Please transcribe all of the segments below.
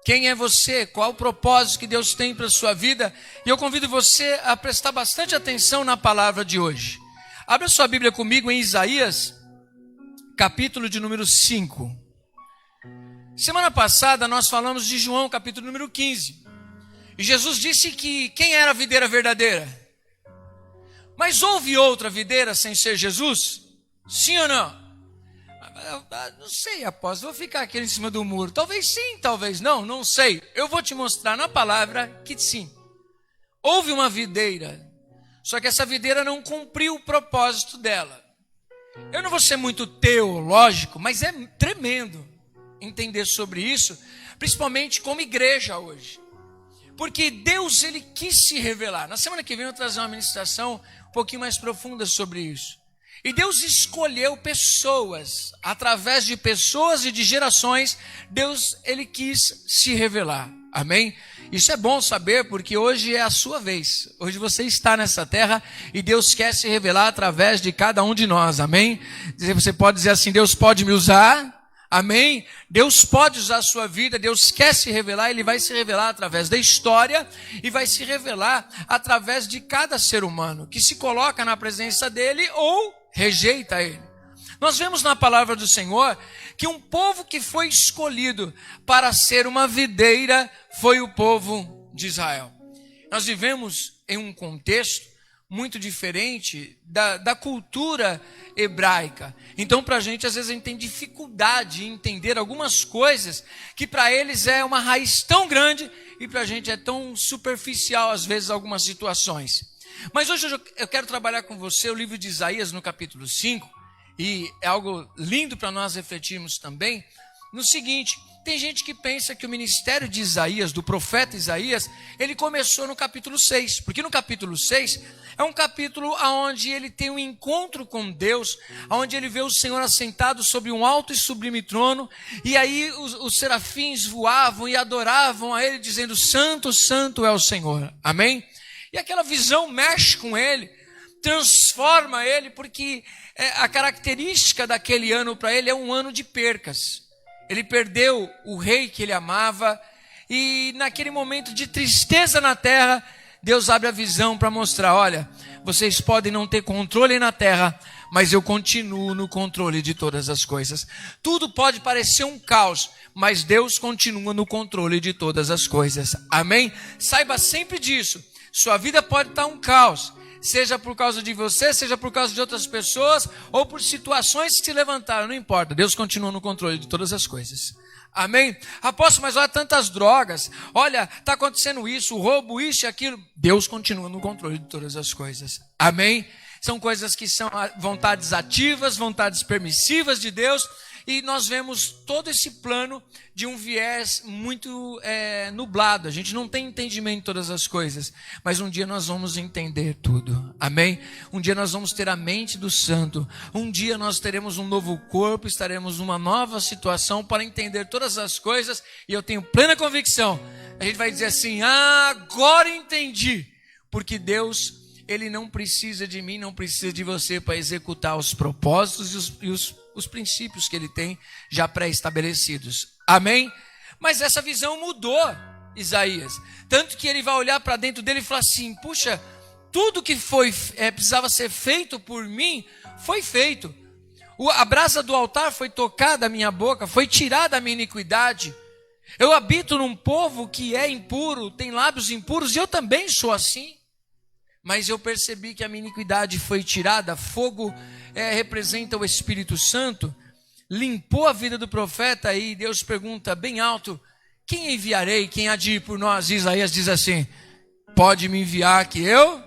Quem é você? Qual o propósito que Deus tem para a sua vida? E eu convido você a prestar bastante atenção na palavra de hoje. Abra sua Bíblia comigo em Isaías, capítulo de número 5. Semana passada nós falamos de João, capítulo número 15. E Jesus disse que quem era a videira verdadeira? Mas houve outra videira sem ser Jesus? Sim ou não? Não sei, apóstolo, vou ficar aqui em cima do muro. Talvez sim, talvez não, não sei. Eu vou te mostrar na palavra que sim. Houve uma videira, só que essa videira não cumpriu o propósito dela. Eu não vou ser muito teológico, mas é tremendo entender sobre isso, principalmente como igreja hoje. Porque Deus, ele quis se revelar. Na semana que vem eu vou trazer uma ministração um pouquinho mais profunda sobre isso. E Deus escolheu pessoas, através de pessoas e de gerações, Deus, ele quis se revelar. Amém? Isso é bom saber, porque hoje é a sua vez. Hoje você está nessa terra e Deus quer se revelar através de cada um de nós. Amém? Você pode dizer assim, Deus pode me usar? Amém? Deus pode usar a sua vida, Deus quer se revelar, Ele vai se revelar através da história e vai se revelar através de cada ser humano que se coloca na presença dEle ou rejeita Ele. Nós vemos na palavra do Senhor que um povo que foi escolhido para ser uma videira foi o povo de Israel. Nós vivemos em um contexto muito diferente da cultura hebraica. Então, para a gente, às vezes, a gente tem dificuldade em entender algumas coisas que para eles é uma raiz tão grande e para a gente é tão superficial, às vezes, algumas situações. Mas hoje eu quero trabalhar com você o livro de Isaías no capítulo 5, e é algo lindo para nós refletirmos também, no seguinte: tem gente que pensa que o ministério de Isaías, do profeta Isaías, ele começou no capítulo 6, porque no capítulo 6 é um capítulo onde ele tem um encontro com Deus, onde ele vê o Senhor assentado sobre um alto e sublime trono, e aí os serafins voavam e adoravam a ele, dizendo: Santo, Santo é o Senhor. Amém? E aquela visão mexe com ele, transforma ele, porque a característica daquele ano para ele é um ano de percas. Ele perdeu o rei que ele amava, e naquele momento de tristeza na terra, Deus abre a visão para mostrar: olha, vocês podem não ter controle na terra, mas eu continuo no controle de todas as coisas. Tudo pode parecer um caos, mas Deus continua no controle de todas as coisas. Amém? Saiba sempre disso. Sua vida pode estar um caos, seja por causa de você, seja por causa de outras pessoas, ou por situações que se levantaram, não importa. Deus continua no controle de todas as coisas. Amém? Apóstolo, mas olha tantas drogas, olha, está acontecendo isso, o roubo, isso e aquilo. Deus continua no controle de todas as coisas. Amém? São coisas que são vontades ativas, vontades permissivas de Deus, e nós vemos todo esse plano de um viés muito nublado. A gente não tem entendimento de todas as coisas, mas um dia nós vamos entender tudo. Amém? Um dia nós vamos ter a mente do santo. Um dia nós teremos um novo corpo, estaremos numa nova situação para entender todas as coisas, e eu tenho plena convicção. A gente vai dizer assim: agora entendi, porque Deus, Ele não precisa de mim, não precisa de você para executar os propósitos e os princípios que Ele tem já pré-estabelecidos. Amém? Mas essa visão mudou Isaías. Tanto que ele vai olhar para dentro dele e falar assim: puxa, tudo que precisava ser feito por mim, foi feito. A brasa do altar foi tocada à minha boca, foi tirada a minha iniquidade. Eu habito num povo que é impuro, tem lábios impuros, e eu também sou assim. Mas eu percebi que a minha iniquidade foi tirada. Fogo representa o Espírito Santo. Limpou a vida do profeta, e Deus pergunta bem alto: quem enviarei? Quem há de ir por nós? Isaías diz assim: pode me enviar que eu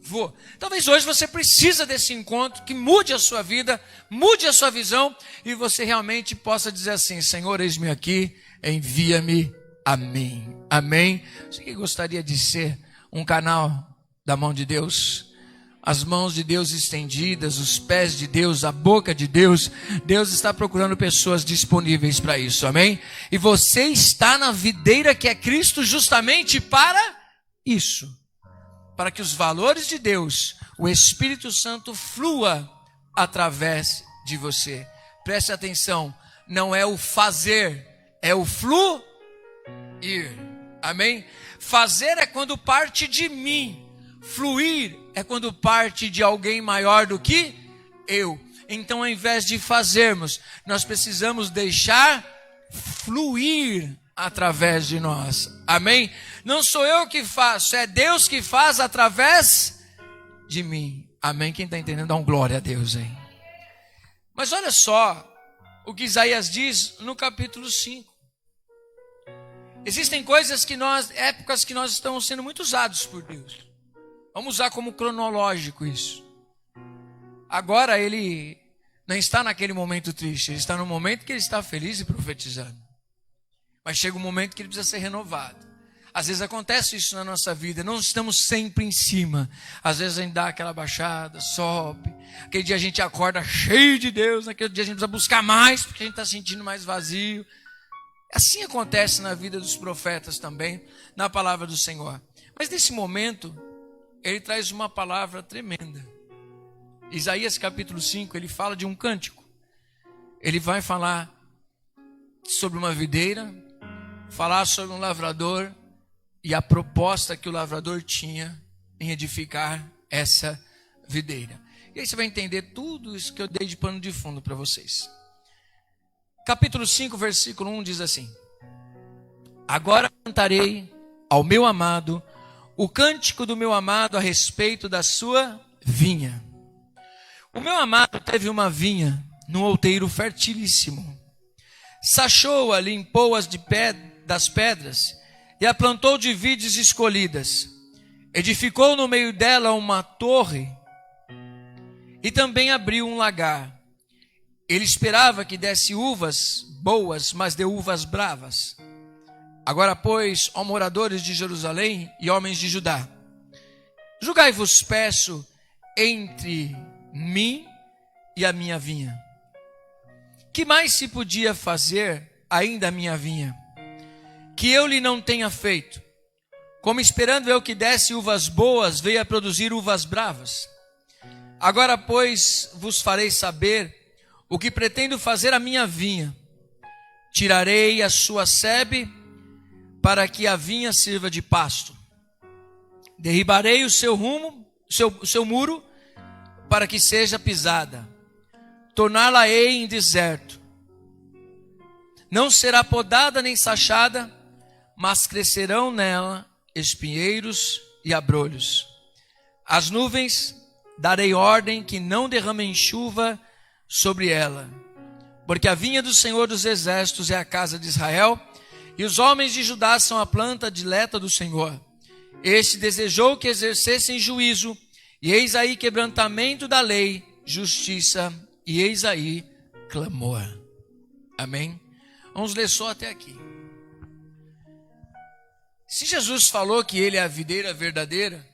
vou. Talvez hoje você precisa desse encontro que mude a sua vida, mude a sua visão, e você realmente possa dizer assim: Senhor, eis-me aqui, envia-me a mim. Amém? Você que gostaria de ser um canal da mão de Deus, as mãos de Deus estendidas, os pés de Deus, a boca de Deus, Deus está procurando pessoas disponíveis para isso, amém? E você está na videira que é Cristo justamente para isso, para que os valores de Deus, o Espírito Santo flua através de você. Preste atenção, não é o fazer, é o fluir. ir. Amém? Fazer é quando parte de mim. Fluir é quando parte de alguém maior do que eu. Então, ao invés de fazermos, nós precisamos deixar fluir através de nós. Amém? Não sou eu que faço, é Deus que faz através de mim. Amém? Quem está entendendo, dá um glória a Deus aí. Mas olha só o que Isaías diz no capítulo 5. Existem coisas que épocas que nós estamos sendo muito usados por Deus. Vamos usar como cronológico isso. Agora ele não está naquele momento triste, ele está no momento que ele está feliz e profetizando. Mas chega um momento que ele precisa ser renovado. Às vezes acontece isso na nossa vida, não estamos sempre em cima. Às vezes a gente dá aquela baixada, sobe. Aquele dia a gente acorda cheio de Deus, naquele dia a gente precisa buscar mais, porque a gente está sentindo mais vazio. Assim acontece na vida dos profetas também, na palavra do Senhor. Mas nesse momento, ele traz uma palavra tremenda. Isaías capítulo 5, ele fala de um cântico. Ele vai falar sobre uma videira, falar sobre um lavrador e a proposta que o lavrador tinha em edificar essa videira. E aí você vai entender tudo isso que eu dei de pano de fundo para vocês. Capítulo 5, versículo 1 diz assim: Agora cantarei ao meu amado o cântico do meu amado a respeito da sua vinha. O meu amado teve uma vinha num outeiro fertilíssimo. Sachou-a, limpou-as das pedras e a plantou de vides escolhidas. Edificou no meio dela uma torre e também abriu um lagar. Ele esperava que desse uvas boas, mas deu uvas bravas. Agora, pois, ó moradores de Jerusalém e homens de Judá, julgai-vos, peço, entre mim e a minha vinha. Que mais se podia fazer ainda a minha vinha, que eu lhe não tenha feito? Como esperando eu que desse uvas boas, veio a produzir uvas bravas. Agora, pois, vos farei saber o que pretendo fazer à minha vinha. Tirarei a sua sebe para que a vinha sirva de pasto. Derribarei o seu muro para que seja pisada. Torná-la-ei em deserto. Não será podada nem sachada, mas crescerão nela espinheiros e abrolhos. As nuvens darei ordem que não derramem chuva sobre ela, porque a vinha do Senhor dos Exércitos é a casa de Israel, e os homens de Judá são a planta dileta do Senhor. Este desejou que exercessem juízo, e eis aí quebrantamento da lei, justiça, e eis aí clamor. Amém? Vamos ler só até aqui. Se Jesus falou que ele é a videira verdadeira,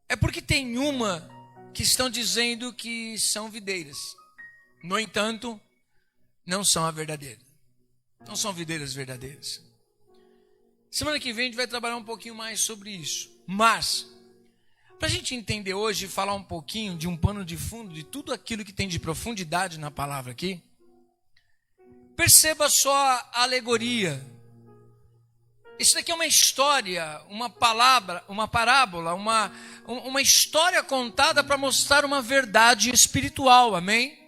é porque tem uma que estão dizendo que são videiras. No entanto, não são a verdadeira. Não são videiras verdadeiras. Semana que vem a gente vai trabalhar um pouquinho mais sobre isso. Mas, para a gente entender hoje e falar um pouquinho de um pano de fundo, de tudo aquilo que tem de profundidade na palavra aqui, perceba só a alegoria. Isso daqui é uma história, uma parábola, uma história contada para mostrar uma verdade espiritual, amém?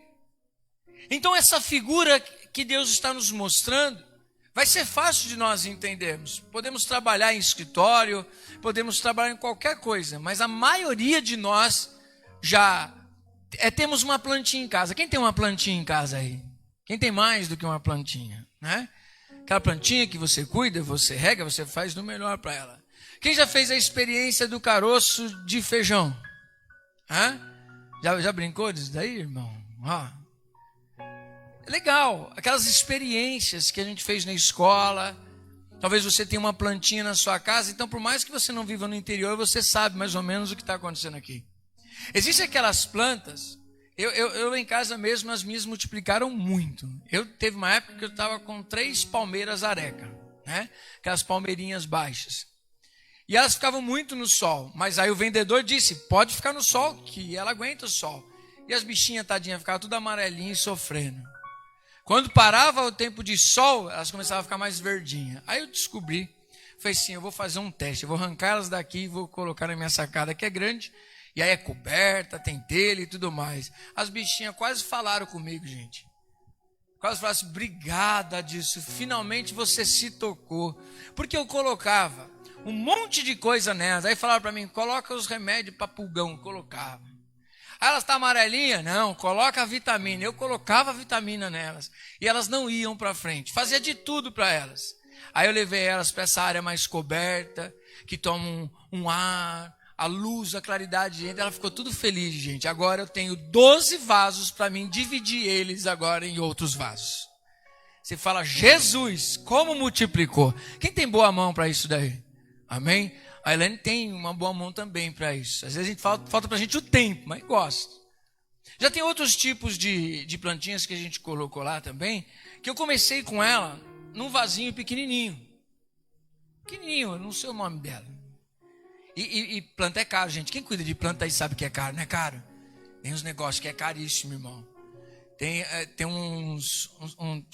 Então essa figura que Deus está nos mostrando, vai ser fácil de nós entendermos. Podemos trabalhar em escritório, podemos trabalhar em qualquer coisa, mas a maioria de nós já temos uma plantinha em casa. Quem tem uma plantinha em casa aí? Quem tem mais do que uma plantinha, né? Aquela plantinha que você cuida, você rega, você faz do melhor para ela. Quem já fez a experiência do caroço de feijão? Hã? Já brincou disso daí, irmão? É legal, aquelas experiências que a gente fez na escola. Talvez você tenha uma plantinha na sua casa, então por mais que você não viva no interior, você sabe mais ou menos o que está acontecendo aqui. Existem aquelas plantas, eu em casa mesmo, as minhas multiplicaram muito. Teve uma época que eu estava com 3 palmeiras areca, né? Aquelas palmeirinhas baixas. E elas ficavam muito no sol, mas aí o vendedor disse, pode ficar no sol, que ela aguenta o sol. E as bichinhas, tadinhas, ficavam tudo amarelinhas e sofrendo. Quando parava o tempo de sol, elas começavam a ficar mais verdinhas. Aí eu descobri, falei assim, eu vou fazer um teste, eu vou arrancar elas daqui e vou colocar na minha sacada, que é grande, e aí é coberta, tem telha e tudo mais. As bichinhas quase falaram comigo, gente. Quase falaram assim, obrigada disso, finalmente você se tocou. Porque eu colocava um monte de coisa nelas, aí falaram para mim, coloca os remédios para pulgão, colocava. Aí elas estão amarelinhas? Não, coloca a vitamina. Eu colocava a vitamina nelas. E elas não iam para frente. Fazia de tudo para elas. Aí eu levei elas para essa área mais coberta, que toma um ar, a luz, a claridade. Ela ficou tudo feliz, gente. Agora eu tenho 12 vasos para mim dividir eles agora em outros vasos. Você fala, Jesus, como multiplicou. Quem tem boa mão para isso daí? Amém? A Elaine tem uma boa mão também para isso. Às vezes a gente falta para a gente o tempo, mas gosta. Já tem outros tipos de plantinhas que a gente colocou lá também, que eu comecei com ela num vasinho pequenininho. Pequenininho, eu não sei o nome dela. E planta é caro, gente. Quem cuida de planta aí sabe que é caro, não é caro? Tem uns negócios que é caríssimo, irmão. Tem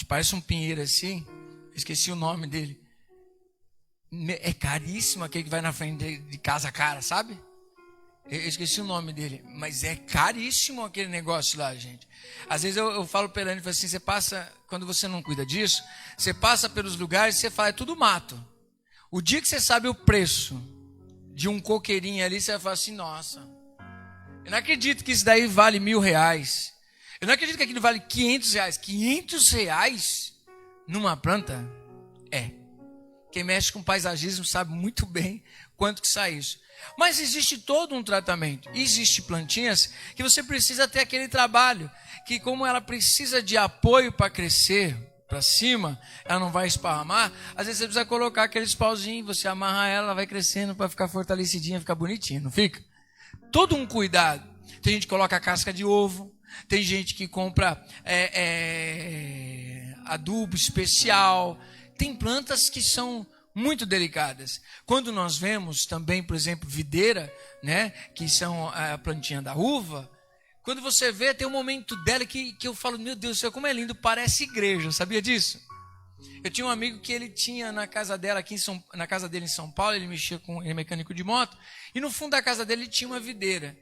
parece um pinheiro assim, esqueci o nome dele. É caríssimo aquele que vai na frente de casa cara, sabe? Eu esqueci o nome dele, mas é caríssimo aquele negócio lá, gente. Às vezes eu falo para ele, assim, você passa, quando você não cuida disso, você passa pelos lugares e você fala, é tudo mato. O dia que você sabe o preço de um coqueirinho ali, você vai falar assim, nossa, eu não acredito que isso daí vale R$1.000. Eu não acredito que aquilo vale R$500. R$500 numa planta? É. Quem mexe com paisagismo sabe muito bem quanto que sai isso. Mas existe todo um tratamento. Existem plantinhas que você precisa ter aquele trabalho, que como ela precisa de apoio para crescer para cima, ela não vai esparramar, às vezes você precisa colocar aqueles pauzinhos, você amarra ela vai crescendo para ficar fortalecidinha, ficar bonitinha, não fica? Todo um cuidado. Tem gente que coloca casca de ovo, tem gente que compra adubo especial. Tem plantas que são muito delicadas. Quando nós vemos também, por exemplo, videira, né, que são a plantinha da uva, quando você vê, tem um momento dela que eu falo, meu Deus do céu, como é lindo, parece igreja, sabia disso? Eu tinha um amigo que ele tinha na casa dela, na casa dele em São Paulo, ele é mecânico de moto, e no fundo da casa dele tinha uma videira.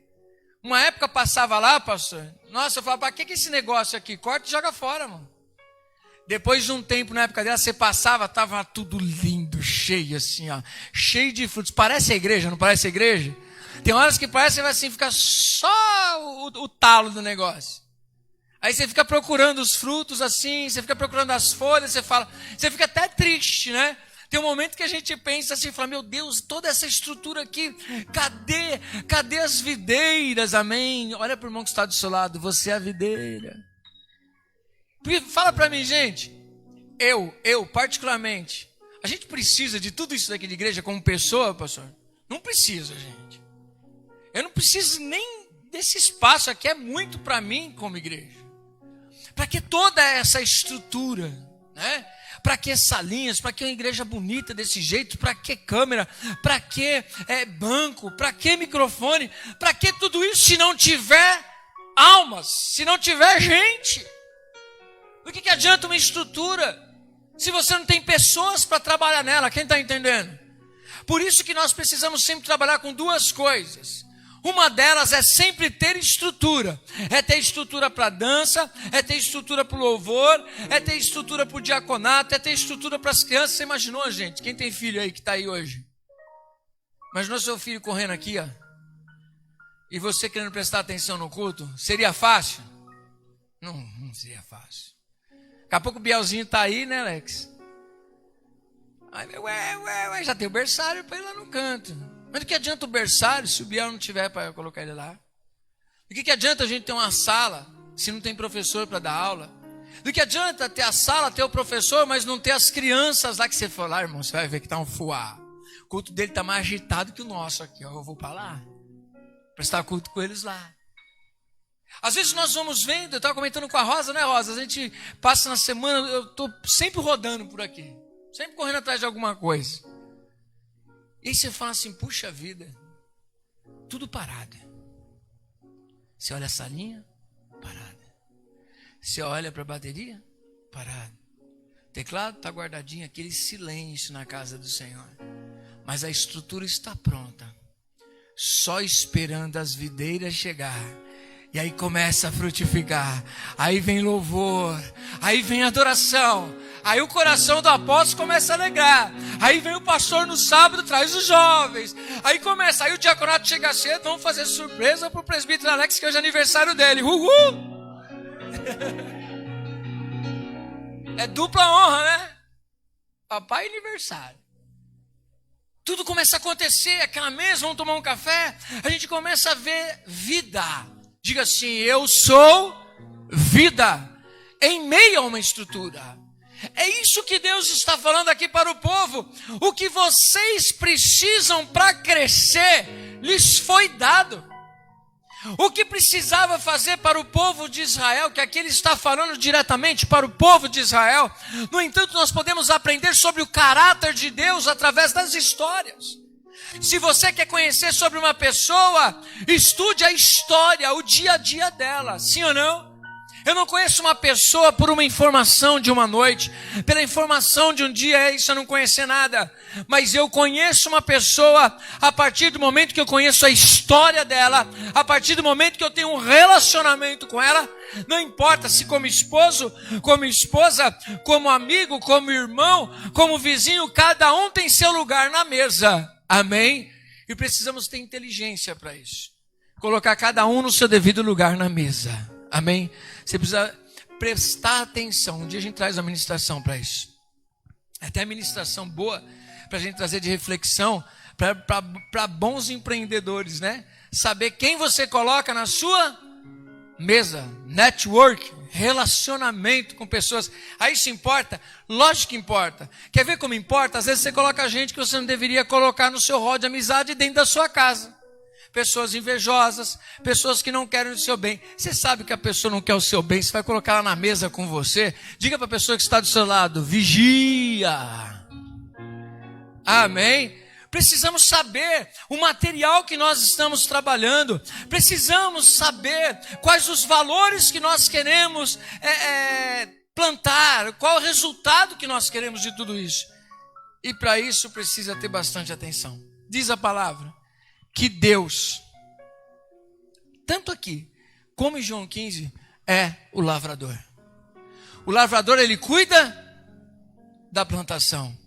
Uma época passava lá, pastor, nossa, eu falava, para que esse negócio aqui? Corta e joga fora, mano. Depois de um tempo, na época dela, você passava, estava tudo lindo, cheio assim, ó, cheio de frutos. Parece a igreja, não parece a igreja? Tem horas que parece que vai assim, ficar só o talo do negócio. Aí você fica procurando os frutos assim, você fica procurando as folhas, você fica até triste, né? Tem um momento que a gente pensa assim, fala, meu Deus, toda essa estrutura aqui, cadê as videiras, amém? Olha para o irmão que está do seu lado, você é a videira. Fala para mim, gente, eu particularmente, a gente precisa de tudo isso daqui de igreja como pessoa, pastor? Não precisa, gente. Eu não preciso nem desse espaço aqui, é muito para mim como igreja. Para que toda essa estrutura, né? Para que salinhas, para que uma igreja bonita desse jeito, para que câmera, para que banco, para que microfone, para que tudo isso se não tiver almas, se não tiver gente? Do que adianta uma estrutura se você não tem pessoas para trabalhar nela? Quem está entendendo? Por isso que nós precisamos sempre trabalhar com duas coisas. Uma delas é sempre ter estrutura. É ter estrutura para dança, é ter estrutura para o louvor, é ter estrutura para o diaconato, é ter estrutura para as crianças. Você imaginou, gente? Quem tem filho aí que está aí hoje? Imaginou seu filho correndo aqui, ó, e você querendo prestar atenção no culto? Seria fácil? Não seria fácil. Daqui a pouco o Bielzinho está aí, né, Alex? Aí, já tem o berçário para ir lá no canto. Mas do que adianta o berçário se o Biel não tiver para colocar ele lá? Do que adianta a gente ter uma sala se não tem professor para dar aula? Do que adianta ter a sala, ter o professor, mas não ter as crianças lá que você for lá, irmão? Você vai ver que está um fuá. O culto dele está mais agitado que o nosso aqui. Ó. Eu vou para lá, prestar culto com eles lá. Às vezes nós vamos vendo, eu estava comentando com a Rosa, né, Rosa? A gente passa na semana, eu estou sempre rodando por aqui. Sempre correndo atrás de alguma coisa. E aí você fala assim, puxa vida, tudo parado. Você olha a salinha, parada. Você olha para a bateria, parado. O teclado está guardadinho, aquele silêncio na casa do Senhor. Mas a estrutura está pronta, só esperando as videiras chegar. E aí começa a frutificar. Aí vem louvor, aí vem adoração. Aí o coração do apóstolo começa a alegrar. Aí vem o pastor no sábado, traz os jovens. Aí começa, aí o diaconato chega cedo, vamos fazer surpresa para o presbítero Alex, que hoje é aniversário dele. Uhul! É dupla honra, né? Papai aniversário. Tudo começa a acontecer, aquela mesa, vamos tomar um café. A gente começa a ver vida. Diga assim, eu sou vida em meio a uma estrutura. É isso que Deus está falando aqui para o povo. O que vocês precisam para crescer, lhes foi dado. O que precisava fazer para o povo de Israel, que aqui ele está falando diretamente para o povo de Israel. No entanto, nós podemos aprender sobre o caráter de Deus através das histórias. Se você quer conhecer sobre uma pessoa, estude a história, o dia a dia dela, sim ou não? Eu não conheço uma pessoa por uma informação de uma noite, pela informação de um dia, isso eu não conhecer nada. Mas eu conheço uma pessoa a partir do momento que eu conheço a história dela, a partir do momento que eu tenho um relacionamento com ela, não importa se como esposo, como esposa, como amigo, como irmão, como vizinho, cada um tem seu lugar na mesa. Amém? E precisamos ter inteligência para isso. Colocar cada um no seu devido lugar na mesa. Amém? Você precisa prestar atenção. Um dia a gente traz uma ministração para isso. Até a ministração boa para a gente trazer de reflexão para bons empreendedores, né? Saber quem você coloca na sua mesa. Network, relacionamento com pessoas. Aí isso importa? Lógico que importa. Quer ver como importa? Às vezes você coloca gente que você não deveria colocar no seu rol de amizade dentro da sua casa. Pessoas invejosas, pessoas que não querem o seu bem. Você sabe que a pessoa não quer o seu bem, você vai colocar ela na mesa com você. Diga para a pessoa que está do seu lado, vigia. Amém? Precisamos saber o material que nós estamos trabalhando. Precisamos saber quais os valores que nós queremos plantar. Qual o resultado que nós queremos de tudo isso. E para isso precisa ter bastante atenção. Diz a palavra que Deus, tanto aqui como em João 15, é o lavrador. O lavrador, ele cuida da plantação.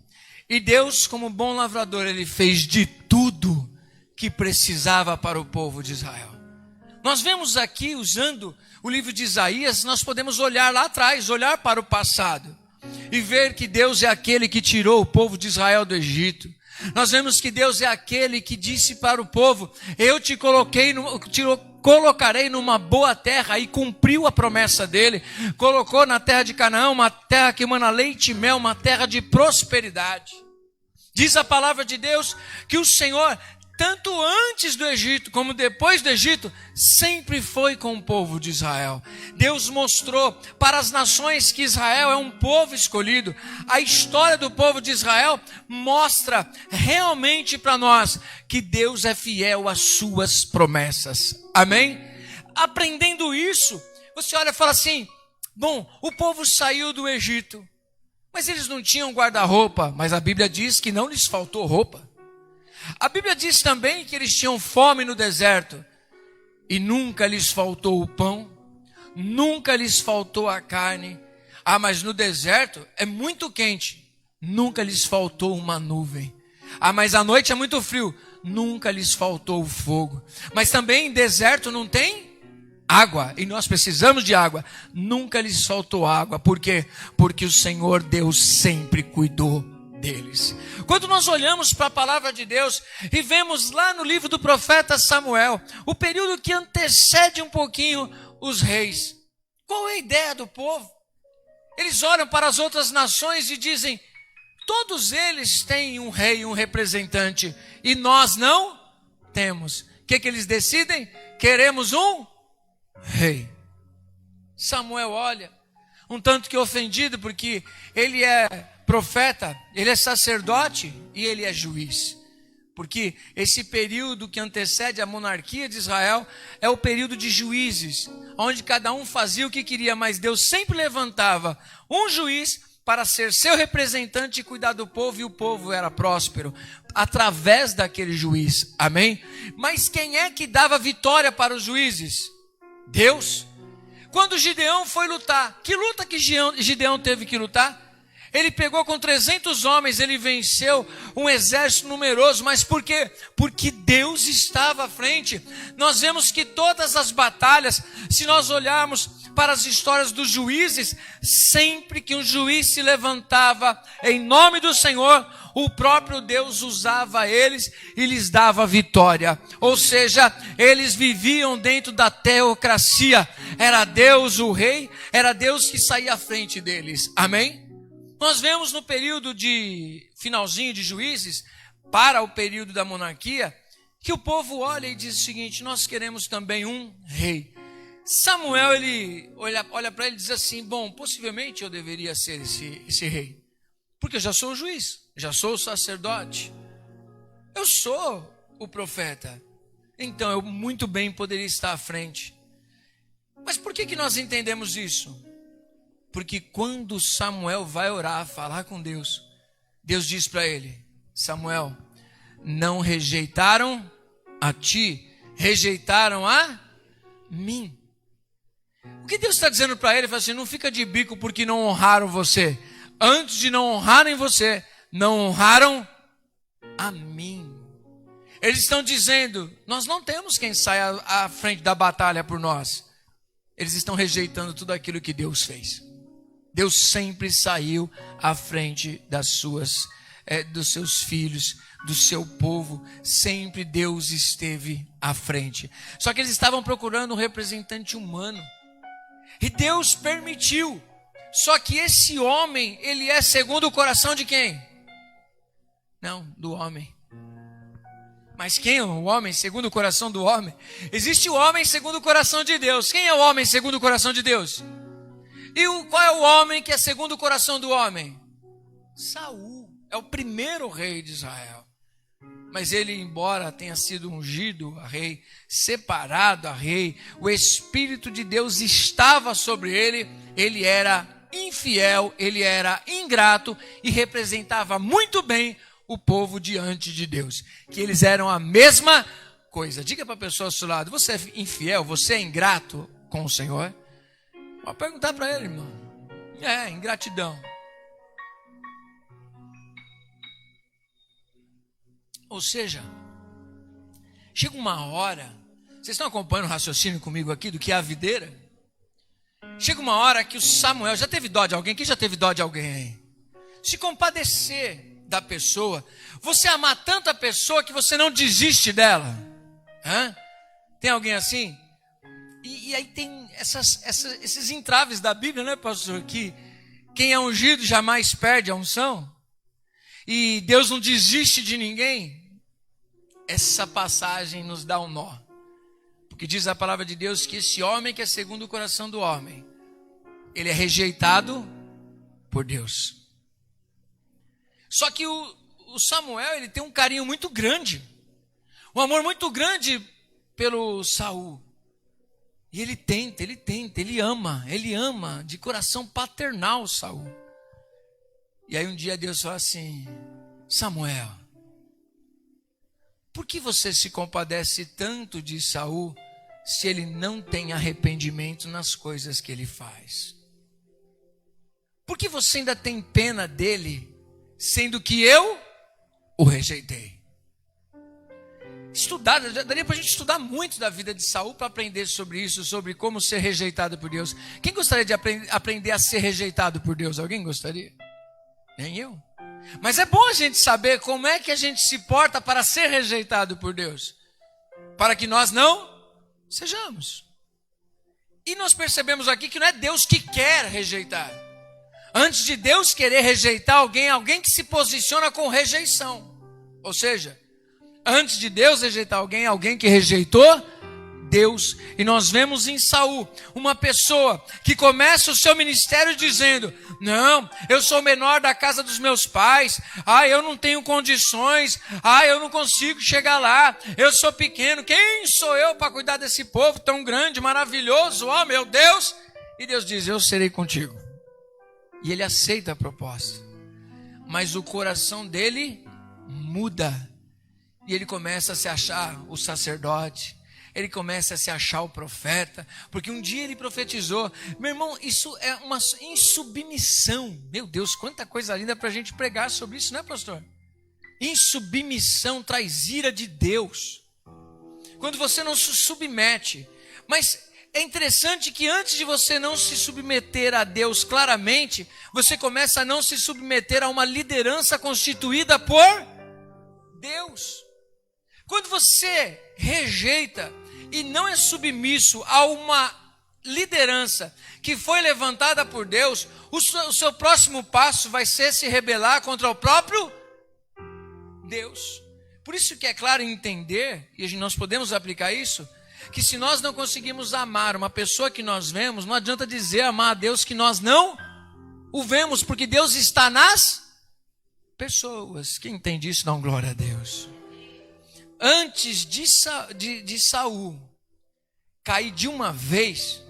E Deus, como bom lavrador, ele fez de tudo que precisava para o povo de Israel. Nós vemos aqui, usando o livro de Isaías, nós podemos olhar lá atrás, olhar para o passado e ver que Deus é aquele que tirou o povo de Israel do Egito. Nós vemos que Deus é aquele que disse para o povo, eu te colocarei numa boa terra, e cumpriu a promessa dele. Colocou na terra de Canaã, uma terra que emana leite e mel, uma terra de prosperidade. Diz a palavra de Deus que o Senhor, tanto antes do Egito como depois do Egito, sempre foi com o povo de Israel. Deus mostrou para as nações que Israel é um povo escolhido. A história do povo de Israel mostra realmente para nós que Deus é fiel às suas promessas. Amém? Aprendendo isso, você olha e fala assim, bom, o povo saiu do Egito, mas eles não tinham guarda-roupa, mas a Bíblia diz que não lhes faltou roupa. A Bíblia diz também que eles tinham fome no deserto e nunca lhes faltou o pão, nunca lhes faltou a carne. Ah, mas no deserto é muito quente, nunca lhes faltou uma nuvem. Ah, mas à noite é muito frio, nunca lhes faltou o fogo. Mas também em deserto não tem água, e nós precisamos de água, nunca lhes faltou água. Por quê? Porque o Senhor Deus sempre cuidou deles. Quando nós olhamos para a palavra de Deus e vemos lá no livro do profeta Samuel, o período que antecede um pouquinho os reis, qual é a ideia do povo? Eles olham para as outras nações e dizem, todos eles têm um rei, um representante, e nós não temos. O que eles decidem? Queremos um rei. Samuel olha, um tanto que ofendido, porque ele é profeta, ele é sacerdote e ele é juiz. Porque esse período que antecede a monarquia de Israel é o período de juízes, onde cada um fazia o que queria, mas Deus sempre levantava um juiz para ser seu representante e cuidar do povo, e o povo era próspero através daquele juiz. Amém? Mas quem é que dava vitória para os juízes? Deus. Quando Gideão foi lutar, que luta que Gideão teve que lutar? Ele pegou com 300 homens, ele venceu um exército numeroso, mas por quê? Porque Deus estava à frente. Nós vemos que todas as batalhas, se nós olharmos para as histórias dos juízes, sempre que um juiz se levantava em nome do Senhor, o próprio Deus usava eles e lhes dava vitória. Ou seja, eles viviam dentro da teocracia. Era Deus o rei, era Deus que saía à frente deles. Amém? Nós vemos no período de finalzinho de Juízes, para o período da monarquia, que o povo olha e diz o seguinte: nós queremos também um rei. Samuel, ele olha para ele e diz assim: bom, possivelmente eu deveria ser esse rei, porque eu já sou o juiz, já sou o sacerdote, eu sou o profeta, então eu muito bem poderia estar à frente. Mas por que nós entendemos isso? Porque quando Samuel vai orar, falar com Deus, Deus diz para ele: Samuel, não rejeitaram a ti, rejeitaram a mim. O que Deus está dizendo para ele? Ele fala assim: não fica de bico porque não honraram você. Antes de não honrarem você, não honraram a mim. Eles estão dizendo: nós não temos quem saia à frente da batalha por nós. Eles estão rejeitando tudo aquilo que Deus fez. Deus sempre saiu à frente dos seus filhos, do seu povo. Sempre Deus esteve à frente. Só que eles estavam procurando um representante humano. E Deus permitiu. Só que esse homem, ele é segundo o coração de quem? Não, do homem. Mas quem é o homem segundo o coração do homem? Existe o homem segundo o coração de Deus. Quem é o homem segundo o coração de Deus? E qual é o homem que é segundo o coração do homem? Saul. É o primeiro rei de Israel. Mas ele, embora tenha sido ungido a rei, separado a rei, o Espírito de Deus estava sobre ele. Ele era infiel, ele era ingrato e representava muito bem o povo diante de Deus. Que eles eram a mesma coisa. Diga para a pessoa ao seu lado: você é infiel, você é ingrato com o Senhor? Pode perguntar para ele, irmão. Ingratidão. Ou seja, chega uma hora, vocês estão acompanhando o raciocínio comigo aqui do que é a videira? Chega uma hora que o Samuel, já teve dó de alguém? Quem já teve dó de alguém aí? Se compadecer da pessoa, você amar tanto a pessoa que você não desiste dela. Tem alguém assim? E aí tem esses entraves da Bíblia, né, pastor? Que quem é ungido jamais perde a unção. E Deus não desiste de ninguém. Essa passagem nos dá um nó. Porque diz a palavra de Deus que esse homem que é segundo o coração do homem, ele é rejeitado por Deus. Só que o Samuel, ele tem um carinho muito grande. Um amor muito grande pelo Saul. E ele ama de coração paternal Saul. E aí um dia Deus fala assim: Samuel, por que você se compadece tanto de Saul se ele não tem arrependimento nas coisas que ele faz? Por que você ainda tem pena dele, sendo que eu o rejeitei? Daria para a gente estudar muito da vida de Saul para aprender sobre isso, sobre como ser rejeitado por Deus. Quem gostaria de aprender a ser rejeitado por Deus? Alguém gostaria? Nem eu. Mas é bom a gente saber como é que a gente se porta para ser rejeitado por Deus, para que nós não sejamos. E nós percebemos aqui que não é Deus que quer rejeitar. Antes de Deus querer rejeitar alguém que se posiciona com rejeição. Ou seja, antes de Deus rejeitar alguém que rejeitou Deus. E nós vemos em Saul uma pessoa que começa o seu ministério dizendo: não, eu sou o menor da casa dos meus pais, eu não tenho condições, eu não consigo chegar lá, eu sou pequeno, quem sou eu para cuidar desse povo tão grande, maravilhoso, meu Deus? E Deus diz: eu serei contigo. E ele aceita a proposta, mas o coração dele muda, e ele começa a se achar o sacerdote, ele começa a se achar o profeta, porque um dia ele profetizou. Meu irmão, isso é uma insubmissão. Meu Deus, quanta coisa linda para a gente pregar sobre isso, né, pastor? Insubmissão traz ira de Deus, quando você não se submete. Mas é interessante que antes de você não se submeter a Deus claramente, você começa a não se submeter a uma liderança constituída por Deus. Quando você rejeita e não é submisso a uma liderança que foi levantada por Deus, o seu próximo passo vai ser se rebelar contra o próprio Deus. Por isso que é claro entender, e nós podemos aplicar isso, que se nós não conseguimos amar uma pessoa que nós vemos, não adianta dizer amar a Deus que nós não o vemos, porque Deus está nas pessoas. Quem entende isso, dá uma glória a Deus. Antes de Saul cair de uma vez,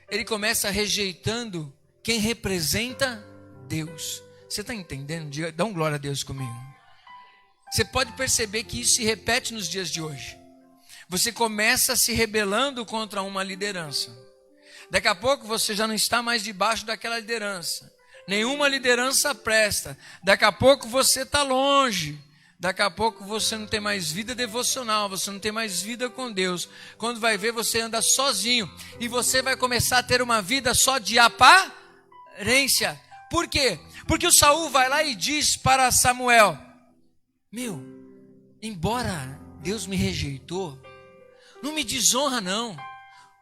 ele começa rejeitando quem representa Deus. Você está entendendo? Dá um glória a Deus comigo. Você pode perceber que isso se repete nos dias de hoje. Você começa se rebelando contra uma liderança. Daqui a pouco você já não está mais debaixo daquela liderança. Nenhuma liderança presta. Daqui a pouco você está longe. Daqui a pouco você não tem mais vida devocional, você não tem mais vida com Deus. Quando vai ver, você anda sozinho. E você vai começar a ter uma vida só de aparência. Por quê? Porque o Saul vai lá e diz para Samuel: embora Deus me rejeitou, não me desonra não.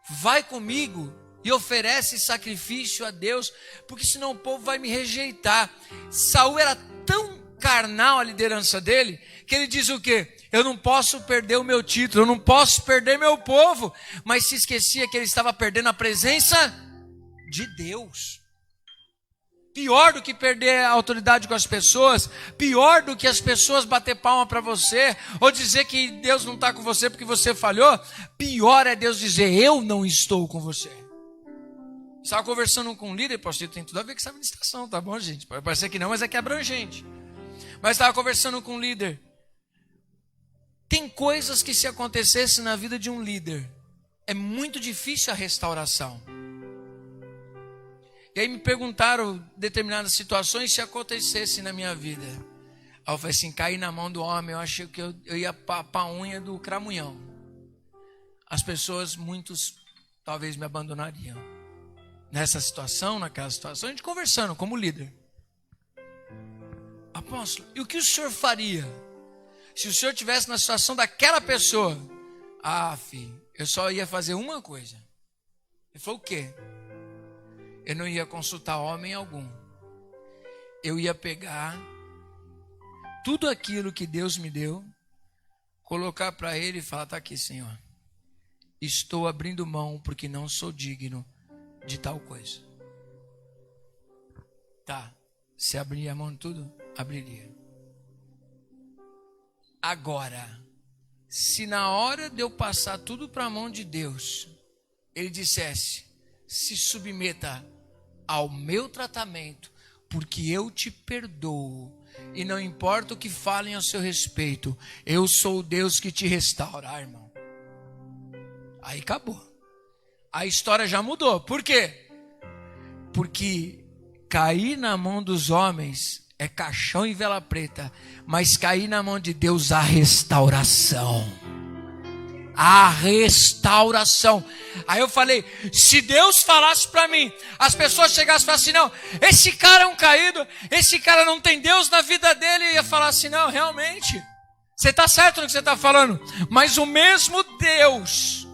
Vai comigo e oferece sacrifício a Deus, porque senão o povo vai me rejeitar. Saul era tão carnal a liderança dele, que ele diz o quê? Eu não posso perder o meu título, eu não posso perder meu povo, mas se esquecia que ele estava perdendo a presença de Deus. Pior do que perder a autoridade com as pessoas, pior do que as pessoas bater palma para você, ou dizer que Deus não está com você porque você falhou, pior é Deus dizer: eu não estou com você. Estava conversando com um líder, pastor, tem tudo a ver com essa ministração, tá bom, gente? Pode parecer que não, mas é que é abrangente. Mas estava conversando com um líder. Tem coisas que, se acontecesse na vida de um líder, é muito difícil a restauração. E aí me perguntaram determinadas situações se acontecesse na minha vida. Aí eu falei assim: cair na mão do homem, eu achei que eu ia para a unha do cramunhão. As pessoas, muitos, talvez me abandonariam. Nessa situação, naquela situação, a gente conversando como líder. Apóstolo, e o que o senhor faria se o senhor estivesse na situação daquela pessoa? Filho, eu só ia fazer uma coisa. Ele falou: o quê? Eu não ia consultar homem algum. Eu ia pegar tudo aquilo que Deus me deu, colocar para ele e falar: está aqui, Senhor. Estou abrindo mão porque não sou digno de tal coisa. Tá, se abrir a mão de tudo, abriria. Agora, se na hora de eu passar tudo para a mão de Deus, ele dissesse: se submeta ao meu tratamento, porque eu te perdoo, e não importa o que falem a seu respeito, eu sou o Deus que te restaura, irmão. Aí acabou. A história já mudou. Por quê? Porque cair na mão dos homens é caixão e vela preta, mas cair na mão de Deus, a restauração. A restauração. Aí eu falei: se Deus falasse para mim, as pessoas chegassem e falassem: não, esse cara é um caído, esse cara não tem Deus na vida dele, eu ia falar assim: não, realmente, você está certo no que você está falando, mas o mesmo Deus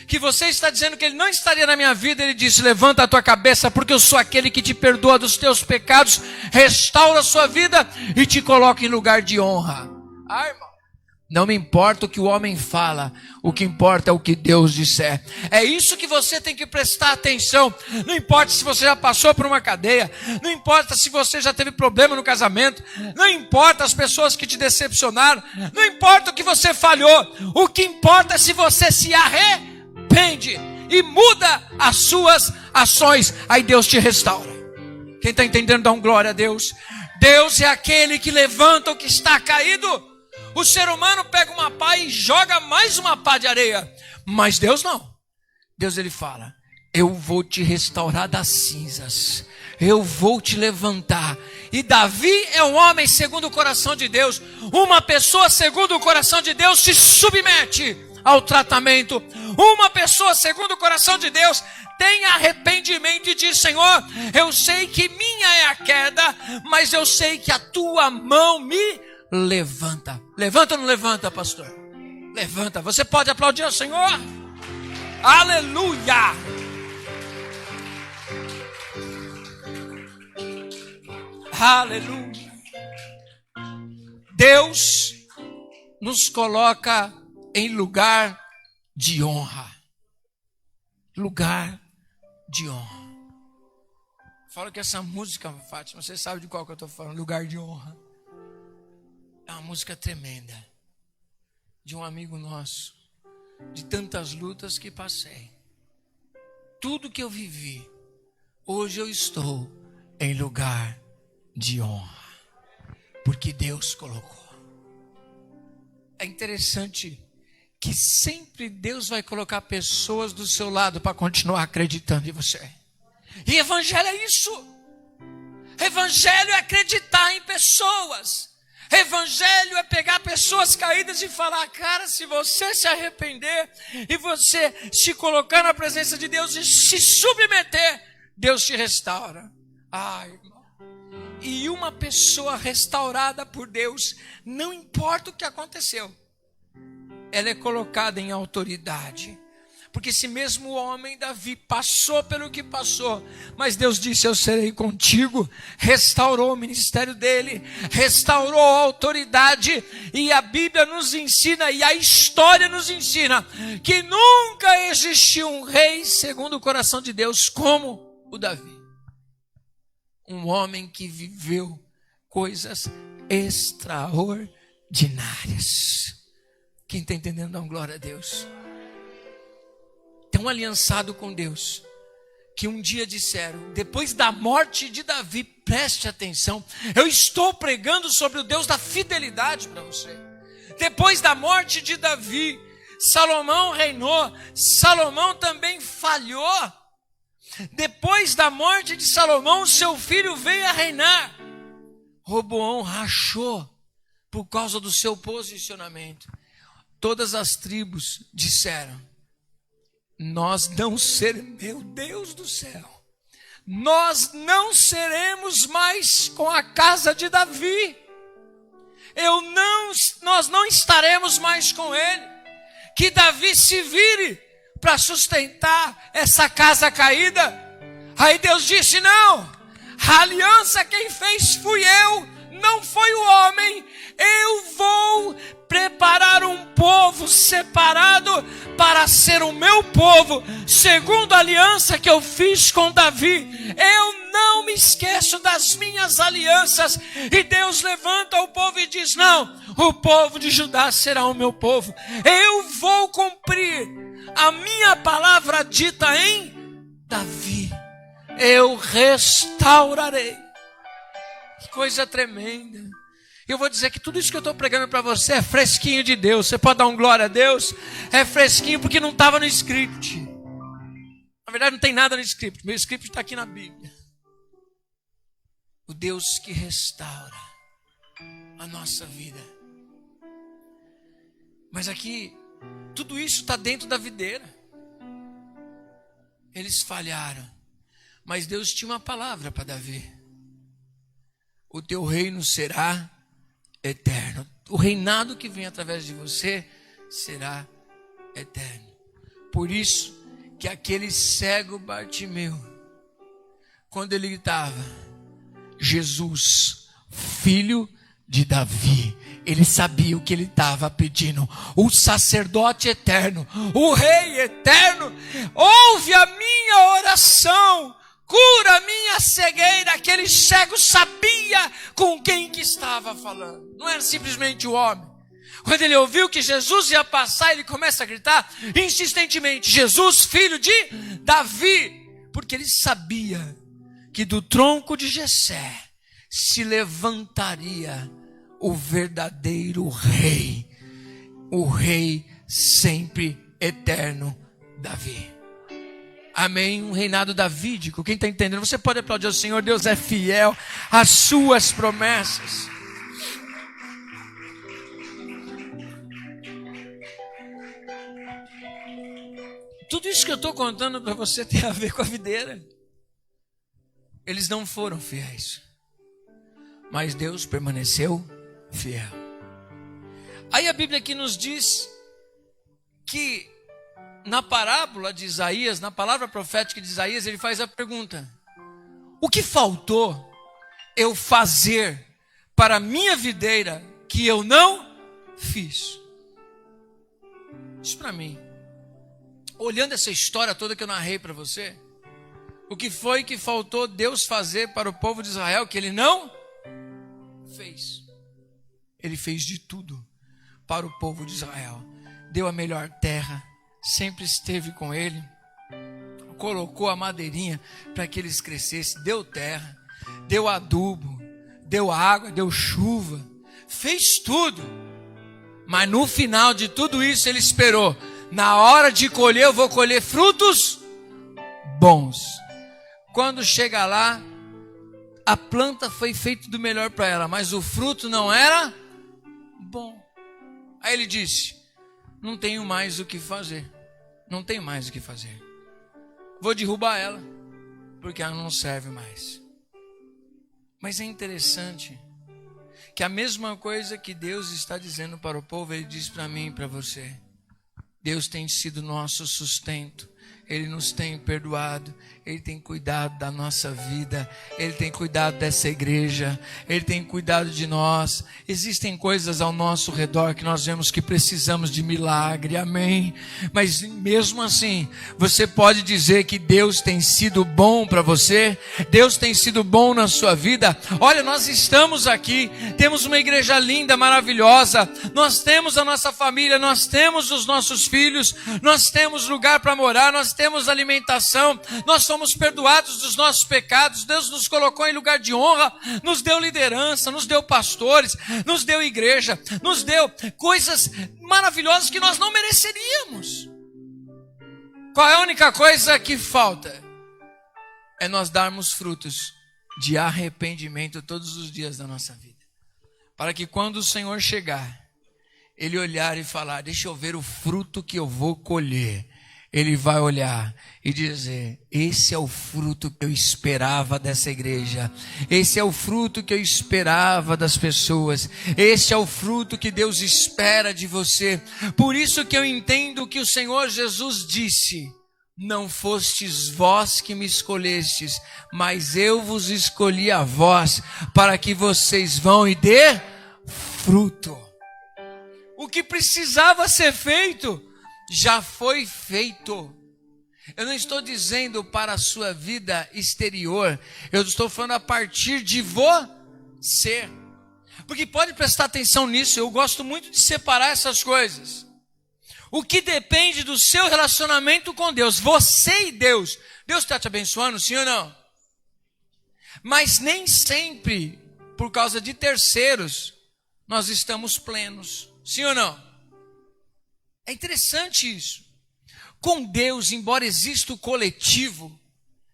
que você está dizendo que ele não estaria na minha vida, ele disse: levanta a tua cabeça, porque eu sou aquele que te perdoa dos teus pecados, restaura a sua vida e te coloca em lugar de honra. Irmão, Não me importa o que o homem fala, o que importa é o que Deus disser. É isso que você tem que prestar atenção. Não importa se você já passou por uma cadeia, não importa se você já teve problema no casamento, não importa as pessoas que te decepcionaram, não importa o que você falhou, o que importa é se você se arrepende e muda as suas ações, aí Deus te restaura. Quem está entendendo, dá um glória a Deus. Deus é aquele que levanta o que está caído. O ser humano pega uma pá e joga mais uma pá de areia. Mas Deus não. Deus ele fala: eu vou te restaurar das cinzas. Eu vou te levantar. E Davi é um homem segundo o coração de Deus. Uma pessoa segundo o coração de Deus se submete ao tratamento. Uma pessoa segundo o coração de Deus tem arrependimento e diz: Senhor, eu sei que minha é a queda, mas eu sei que a tua mão me levanta. Levanta ou não levanta, pastor? Levanta. Você pode aplaudir ao Senhor? Aleluia! Aleluia! Deus nos coloca em lugar de honra. Lugar de honra. Fala que essa música, Fátima, você sabe de qual que eu estou falando? Lugar de honra. É uma música tremenda, de um amigo nosso, de tantas lutas que passei. Tudo que eu vivi, hoje eu estou em lugar de honra, porque Deus colocou. É interessante que sempre Deus vai colocar pessoas do seu lado para continuar acreditando em você. E evangelho é isso. Evangelho é acreditar em pessoas. Evangelho é pegar pessoas caídas e falar: cara, se você se arrepender e você se colocar na presença de Deus e se submeter, Deus te restaura. Ai, irmão. E uma pessoa restaurada por Deus, não importa o que aconteceu, ela é colocada em autoridade. Porque esse mesmo homem, Davi, passou pelo que passou, mas Deus disse: eu serei contigo. Restaurou o ministério dele, restaurou a autoridade. E a Bíblia nos ensina, e a história nos ensina, que nunca existiu um rei segundo o coração de Deus como o Davi. Um homem que viveu coisas extraordinárias. Quem está entendendo, dá uma glória a Deus. Tão aliançado com Deus, que um dia disseram, depois da morte de Davi, preste atenção, eu estou pregando sobre o Deus da fidelidade para você. Depois da morte de Davi, Salomão reinou, Salomão também falhou. Depois da morte de Salomão, seu filho veio a reinar. Roboão rachou por causa do seu posicionamento. Todas as tribos disseram: nós não seremos, meu Deus do céu, nós não seremos mais com a casa de Davi. Nós não estaremos mais com ele. Que Davi se vire para sustentar essa casa caída. Aí Deus disse: não, a aliança quem fez fui eu, não foi o homem. Eu vou preparar um povo separado para ser o meu povo, segundo a aliança que eu fiz com Davi. Eu não me esqueço das minhas alianças. E Deus levanta o povo e diz: não, o povo de Judá será o meu povo. Eu vou cumprir a minha palavra dita em Davi. Eu restaurarei. Que coisa tremenda. Eu vou dizer que tudo isso que eu estou pregando para você é fresquinho de Deus. Você pode dar um glória a Deus? É fresquinho porque não estava no script. Na verdade não tem nada no script. Meu script está aqui na Bíblia. O Deus que restaura a nossa vida. Mas aqui, tudo isso está dentro da videira. Eles falharam. Mas Deus tinha uma palavra para Davi. O teu reino será eterno. O reinado que vem através de você será eterno. Por isso que aquele cego Bartimeu, quando ele gritava: Jesus, filho de Davi. Ele sabia o que ele estava pedindo. O sacerdote eterno, o rei eterno, ouve a minha oração, cura a minha cegueira. Aquele cego sabia com quem que estava falando. Não era simplesmente o homem. Quando ele ouviu que Jesus ia passar, ele começa a gritar insistentemente: Jesus, filho de Davi. Porque ele sabia que do tronco de Jessé se levantaria o verdadeiro rei, o rei sempre eterno, Davi. Amém? Um reinado davídico. Quem está entendendo? Você pode aplaudir ao Senhor. Deus é fiel às suas promessas. Tudo isso que eu estou contando para você tem a ver com a videira. Eles não foram fiéis, mas Deus permaneceu fiel. Aí a Bíblia aqui nos diz que na parábola de Isaías, na palavra profética de Isaías, ele faz a pergunta: o que faltou eu fazer para a minha videira que eu não fiz? Isso para mim, olhando essa história toda que eu narrei para você, o que foi que faltou Deus fazer para o povo de Israel que ele não fez? Ele fez de tudo para o povo de Israel. Deu a melhor terra, sempre esteve com ele, colocou a madeirinha para que eles crescessem, deu terra, deu adubo, deu água, deu chuva, fez tudo. Mas no final de tudo isso ele esperou: na hora de colher eu vou colher frutos bons. Quando chega lá, a planta foi feita do melhor para ela, mas o fruto não era bom. Aí ele disse: não tenho mais o que fazer. Não tenho mais o que fazer. Vou derrubar ela, porque ela não serve mais. Mas é interessante que a mesma coisa que Deus está dizendo para o povo, Ele diz para mim e para você. Deus tem sido nosso sustento. Ele nos tem perdoado, Ele tem cuidado da nossa vida, Ele tem cuidado dessa igreja, Ele tem cuidado de nós. Existem coisas ao nosso redor que nós vemos que precisamos de milagre, amém? Mas mesmo assim, você pode dizer que Deus tem sido bom para você? Deus tem sido bom na sua vida? Olha, nós estamos aqui, temos uma igreja linda, maravilhosa, nós temos a nossa família, nós temos os nossos filhos, nós temos lugar para morar, nós temos alimentação, nós somos perdoados dos nossos pecados, Deus nos colocou em lugar de honra, nos deu liderança, nos deu pastores, nos deu igreja, nos deu coisas maravilhosas que nós não mereceríamos. Qual é a única coisa que falta? É nós darmos frutos de arrependimento todos os dias da nossa vida, para que quando o Senhor chegar, Ele olhar e falar: deixa eu ver o fruto que eu vou colher. Ele vai olhar e dizer: esse é o fruto que eu esperava dessa igreja, esse é o fruto que eu esperava das pessoas, esse é o fruto que Deus espera de você. Por isso que eu entendo que o Senhor Jesus disse: não fostes vós que me escolhestes, mas eu vos escolhi a vós, para que vocês vão e dê fruto. O que precisava ser feito já foi feito. Eu não estou dizendo para a sua vida exterior, eu estou falando a partir de você. Porque pode prestar atenção nisso, eu gosto muito de separar essas coisas. O que depende do seu relacionamento com Deus, você e Deus. Deus está te abençoando, sim ou não? Mas nem sempre, por causa de terceiros, nós estamos plenos, sim ou não? É interessante isso. Com Deus, embora exista o coletivo,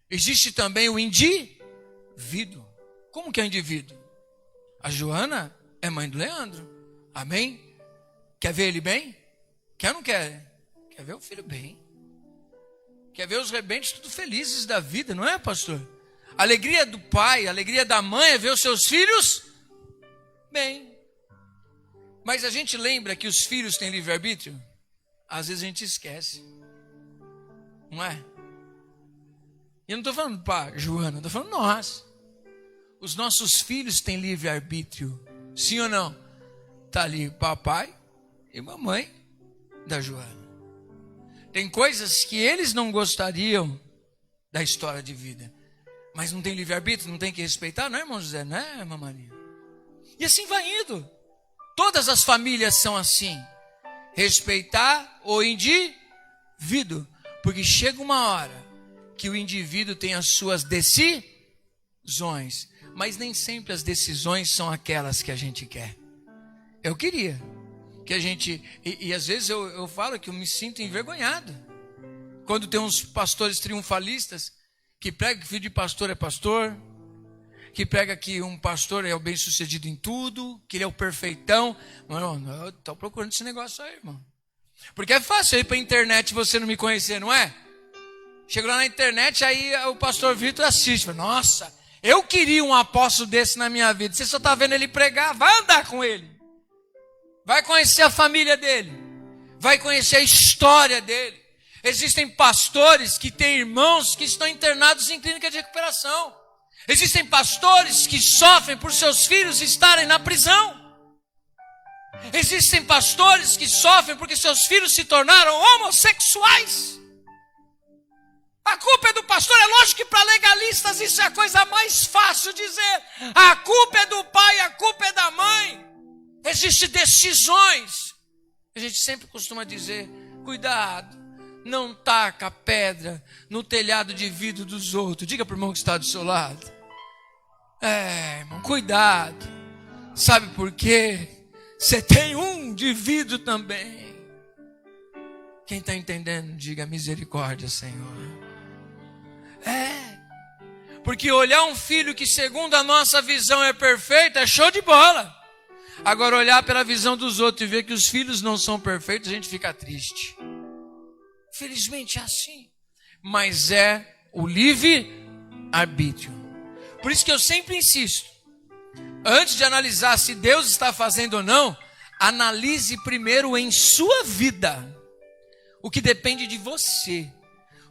existe também o indivíduo. Como que é o indivíduo? A Joana é mãe do Leandro. Amém? Quer ver ele bem? Quer ou não quer? Quer ver o filho bem. Quer ver os rebentes tudo felizes da vida, não é, pastor? A alegria do pai, a alegria da mãe é ver os seus filhos bem. Mas a gente lembra que os filhos têm livre-arbítrio? Às vezes a gente esquece, não é? E eu não estou falando para Joana, eu estou falando nós. Os nossos filhos têm livre-arbítrio. Sim ou não? Está ali papai e mamãe da Joana. Tem coisas que eles não gostariam da história de vida. Mas não tem livre-arbítrio, não tem que respeitar, não é, irmão José? Não é, mamaria? E assim vai indo. Todas as famílias são assim. Respeitar o indivíduo. Porque chega uma hora que o indivíduo tem as suas decisões. Mas nem sempre as decisões são aquelas que a gente quer. Eu queria que a gente... E às vezes eu falo que eu me sinto envergonhado. Quando tem uns pastores triunfalistas que pregam que filho de pastor é pastor, que prega que um pastor é o bem-sucedido em tudo, que ele é o perfeitão. Mano, eu estou procurando esse negócio aí, irmão. Porque é fácil ir para a internet e você não me conhecer, não é? Chego lá na internet, aí o pastor Vitor assiste. Fala, nossa, eu queria um apóstolo desse na minha vida. Você só está vendo ele pregar, vai andar com ele. Vai conhecer a família dele. Vai conhecer a história dele. Existem pastores que têm irmãos que estão internados em clínica de recuperação. Existem pastores que sofrem por seus filhos estarem na prisão. Existem pastores que sofrem porque seus filhos se tornaram homossexuais. A culpa é do pastor. É lógico que para legalistas isso é a coisa mais fácil dizer. A culpa é do pai, a culpa é da mãe. Existem decisões. A gente sempre costuma dizer, cuidado, não taca pedra no telhado de vidro dos outros. Diga para o irmão que está do seu lado. Irmão, cuidado. Sabe por quê? Você tem um de vidro também. Quem está entendendo, diga misericórdia, Senhor. Porque olhar um filho que segundo a nossa visão é perfeito é show de bola. Agora olhar pela visão dos outros e ver que os filhos não são perfeitos, a gente fica triste. Felizmente é assim. Mas é o livre-arbítrio. Por isso que eu sempre insisto. Antes de analisar se Deus está fazendo ou não, analise primeiro em sua vida. O que depende de você.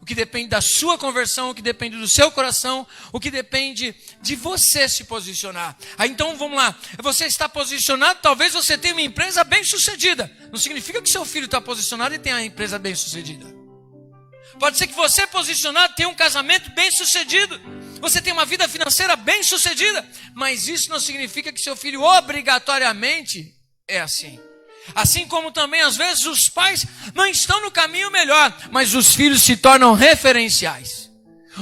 O que depende da sua conversão, o que depende do seu coração, o que depende de você se posicionar. Então vamos lá, você está posicionado, talvez você tenha uma empresa bem sucedida. Não significa que seu filho está posicionado e tem a empresa bem sucedida. Pode ser que você posicionado tenha um casamento bem sucedido. Você tem uma vida financeira bem sucedida. Mas isso não significa que seu filho obrigatoriamente é assim. Assim como também, às vezes, os pais não estão no caminho melhor, mas os filhos se tornam referenciais.